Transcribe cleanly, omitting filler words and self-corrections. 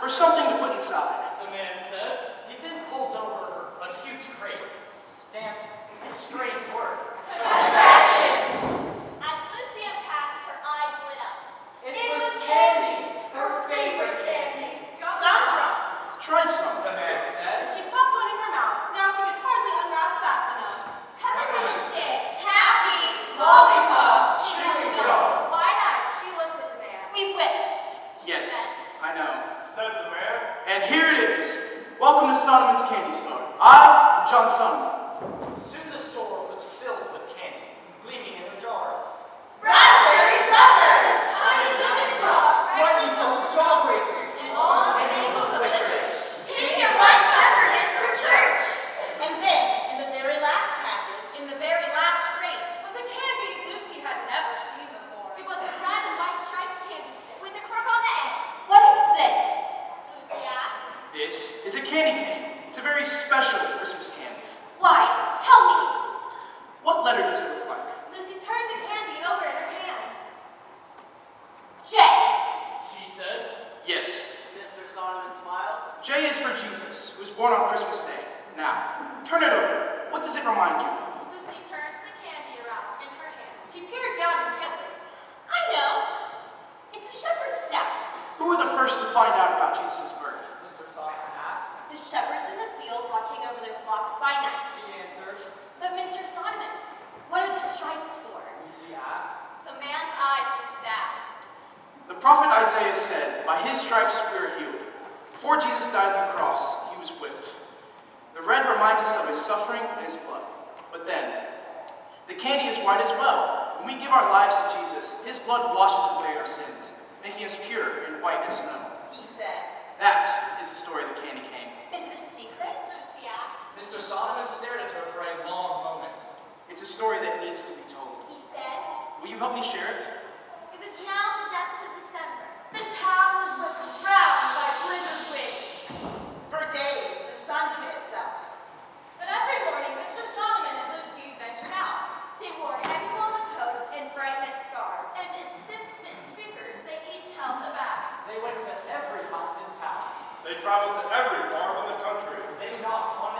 for something to put inside. The man said. He then holds over a huge crate, stamped in a strange word. Confessions! As Lucy unpacked, her eyes lit up. It was candy, her favorite candy. Gumdrops. Try some. The man said. She popped one in her mouth. Now she could hardly unwrap fast enough. Peppermint sticks, taffy, Lollipops, chewing gum. Wide-eyed, she looked at the man. We wished. Yes, I know. Said the man. And here it is. Welcome to Solomon's Candy Store. I am John Solomon. Soon the store was filled with candies, gleaming in the jars. Raspberry suckers. Tiny lemon drops. Brightly colored jawbreakers. Long tangles of licorice. Pink and white peppermints for church. And then, in the very last package, in the very last crate, Was a candy Lucy had never seen before. It was a red and white striped candy stick. With a crook on the end. What is this? Lucy asked. This is a candy cane. It's a very special Christmas candy. Why? Tell me. What letter does it look like? Lucy turned the candy over in her hands. J. She said. Yes. Mr. Solomon smiled. J is for Jesus, who was born on Christmas Day. Now, turn it over. What does it remind you of? Lucy turns the candy around in her hand. She peered down intently. I know. It's a shepherd's staff. Who were the first to find out about Jesus' birth? Mr. Solomon asked. The shepherds in the field watching over their flocks by night. She answered. But Mr. Solomon, what are the stripes for? Lucy asked. The man's eyes grew sad. The prophet Isaiah said, "By his stripes we are healed." Before Jesus died on the cross, he was whipped. The red reminds us of his suffering and his blood. But then, the candy is white as well. When we give our lives to Jesus, his blood washes away our sins, making us pure and white as snow. He said. That is the story of the candy cane. Is it a secret? Lucy asked. Mr. Solomon stared at her for a long moment. It's a story that needs to be told. He said. Will you help me share it? It was now the depths of December. The town was looking round by blizzard wind. For days, the sun hid itself. But every morning, Mr. Solomon and Lucy ventured out. They wore heavy woolen coats and bright knit scarves. And in stiff knit speakers, they each held a bag. They went to every house in town. They traveled to every farm in the country. They knocked on